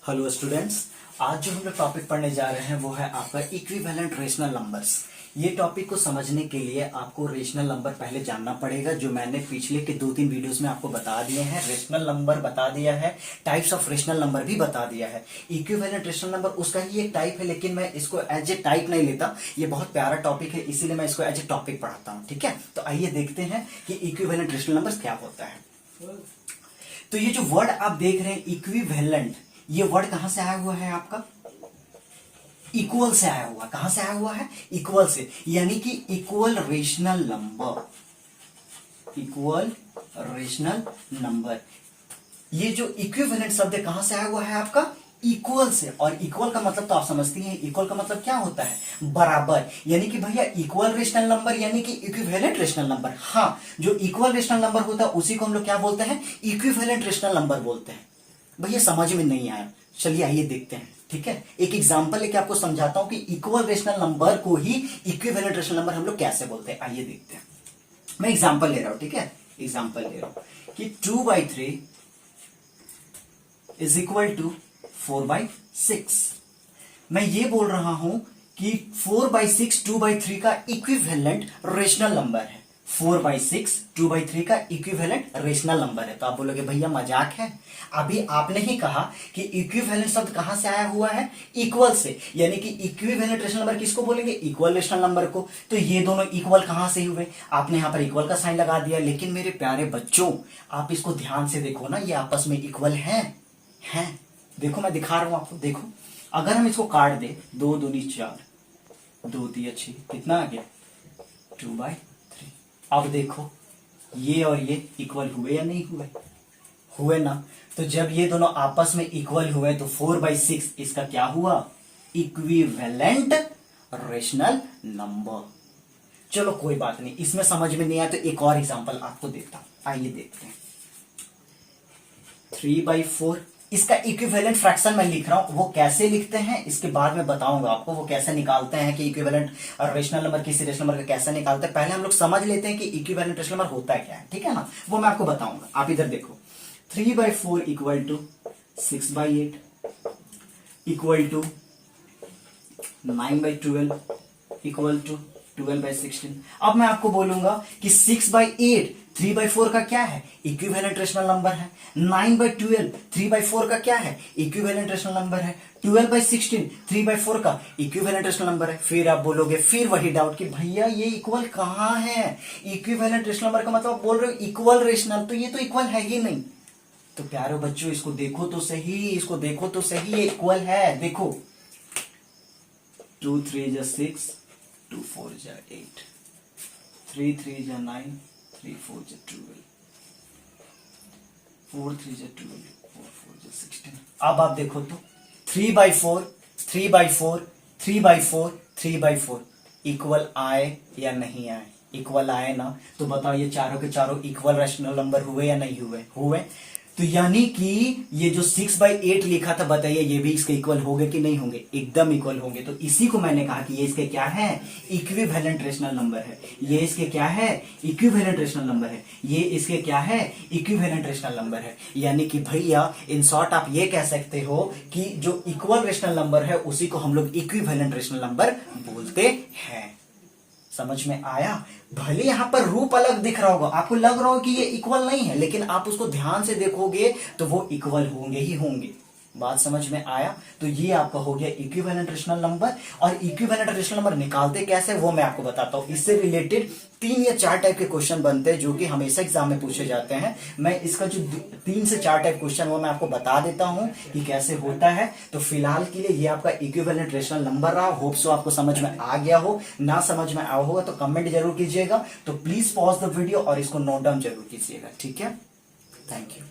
Hello students. आज जो हम लोग टॉपिक पढ़ने जा रहे हैं वो है आपका इक्विवेलेंट रेशनल नंबर्स। ये टॉपिक को समझने के लिए आपको रेशनल नंबर पहले जानना पड़ेगा, जो मैंने पिछले के 2-3 वीडियोस में आपको बता दिए हैं। रेशनल नंबर बता दिया है, टाइप्स ऑफ रेशनल नंबर भी बता दिया है। इक्विवेलेंट रेशनल नंबर उसका ही एक टाइप है, लेकिन मैं इसको एज ए टाइप नहीं लेता। ये बहुत प्यारा टॉपिक है, इसीलिए मैं इसको एज ए टॉपिक पढ़ाता हूँ। ठीक है, तो आइए देखते हैं कि इक्विवेलेंट रेशनल नंबर क्या होता है। तो ये जो वर्ड आप देख रहे हैं इक्विवेलेंट, ये वर्ड कहां से आया हुआ है आपका? इक्वल से आया हुआ। कहां से आया हुआ है? इक्वल से, यानी कि equal rational number. Equal rational number, ये जो इक्विवेलेंट शब्द है कहां से आया हुआ है आपका? इक्वल से। और इक्वल का मतलब तो आप समझती हैं, इक्वल का मतलब क्या होता है? बराबर। यानी कि भैया इक्वल रेशनल नंबर यानी कि इक्विवेलेंट रेशनल नंबर। हाँ, जो इक्वल रेशनल नंबर होता है उसी को हम लोग क्या बोलते हैं? इक्विवेलेंट रेशनल नंबर बोलते हैं। भैया समझ में नहीं आया, चलिए आइए देखते हैं। ठीक है, एक एग्जांपल लेके आपको समझाता हूं कि इक्वल रेशनल नंबर को ही इक्विवेलेंट रेशनल नंबर हम लोग कैसे बोलते हैं। आइए देखते हैं। मैं एग्जांपल ले रहा हूं, ठीक है, एग्जांपल ले रहा हूं कि 2/3 इज इक्वल टू 4/6। मैं ये बोल रहा हूं कि 4/6 2/3 का इक्विवेलेंट रेशनल नंबर है। 4/6 2/3 का इक्विवेलेंट रेशनल नंबर है। तो आप बोलोगे भैया मजाक है, अभी आपने ही कहा कि इक्विवेलेंट शब्द कहां से आया हुआ है? इक्वल से। यानी कि इक्विवेलेंट रेशनल नंबर किसको बोलेंगे? इक्वल रेशनल नंबर को। तो ये दोनों इक्वल कहां से हुए? आपने यहां पर इक्वल का साइन लगा दिया, लेकिन मेरे प्यारे बच्चों आप इसको ध्यान से देखो ना, ये आपस में इक्वल हैं। देखो मैं दिखा रहा हूं आपको, देखो अगर हम इसको काट दे, 2 दूनी 4, 2 तिया 6, कितना आ गया? 2/3। अब देखो ये और ये इक्वल हुए या नहीं हुए? हुए ना। तो जब ये दोनों आपस में इक्वल हुए तो 4/6 इसका क्या हुआ? Equivalent rational number. चलो कोई बात नहीं, इसमें समझ में नहीं आया तो एक और एग्जांपल आपको देता हूं। आइए देखते हैं। 3/4, इसका इक्विवेलेंट फ्रैक्शन मैं लिख रहा हूं, वो कैसे लिखते हैं इसके बाद में बताऊंगा आपको, वो कैसे निकालते हैं कि इक्विवेलेंट रेशनल नंबर किसी रेशनल नंबर का कैसे निकालते हैं। पहले हम लोग समझ लेते हैं कि इक्विवेलेंट रेशनल नंबर होता है क्या है, ठीक है ना, वो मैं आपको बताऊंगा। आप इधर देखो, 3/4 equal to 6/8 equal to 9/12 equal to 12/16। अब मैं आपको बोलूंगा कि 6/8 3/4 का क्या है? इक्विवेलेंट रेशनल नंबर है। 9/12 3/4 का क्या है? इक्विवेलेंट रेशनल नंबर है। 12/16 3/4 का इक्विवेलेंट रेशनल नंबर है। फिर आप बोलोगे, फिर वही डाउट कि भैया ये इक्वल कहां है? इक्विवेलेंट रेशनल नंबर का मतलब आप बोल रहे हो इक्वल रेशनल, तो ये तो इक्वल है ही नहीं। तो प्यारे बच्चों इसको देखो तो सही, इसको देखो तो सही, ये इक्वल है। देखो 2 3 जा 6, 2 4 जा 8, 3 3 जा 9, 3 4 जा 12, 4 3 जा 12, 4 4 जा 16। अब आप देखो तो 3/4 3/4 3/4 3/4 इक्वल आए या नहीं आए? इक्वल आए ना, तो बताओ ये चारों के चारों इक्वल रेशनल नंबर हुए या नहीं हुए? हुए। तो यानी कि ये जो 6/8 लिखा था, बताइए ये भी इसके इक्वल होंगे कि नहीं होंगे? एकदम इक्वल होंगे। तो इसी को मैंने कहा कि ये इसके क्या है? इक्विवेलेंट रेशनल नंबर है। ये इसके क्या है? इक्विवेलेंट रेशनल नंबर है। ये इसके क्या है? इक्विवेलेंट रेशनल नंबर है। यानी कि भैया इन शॉर्ट आप ये कह सकते हो कि जो इक्वल रेशनल नंबर है उसी को हम लोग इक्विवेलेंट रेशनल नंबर बोलते हैं। समझ में आया? भले यहां पर रूप अलग दिख रहा होगा, आपको लग रहा हो कि ये इक्वल नहीं है, लेकिन आप उसको ध्यान से देखोगे तो वो इक्वल होंगे ही होंगे। बात समझ में आया? तो ये आपका हो गया इक्विवेलेंट रेशनल नंबर। और इक्विवेलेंट रेशनल नंबर निकालते कैसे वो मैं आपको बताता हूं। इससे रिलेटेड 3 या 4 टाइप के क्वेश्चन बनते हैं जो कि हमेशा एग्जाम में पूछे जाते हैं। मैं इसका जो 3 से 4 टाइप क्वेश्चन वो मैं आपको बता देता हूं कि कैसे होता है। तो फिलहाल के लिए ये आपका इक्विवेलेंट रेशनल नंबर रहा। होप सो आपको समझ में आ गया हो। ना समझ में आया होगा तो कमेंट जरूर कीजिएगा। तो प्लीज पॉज द वीडियो और इसको नोट डाउन जरूर कीजिएगा। ठीक है, थैंक यू।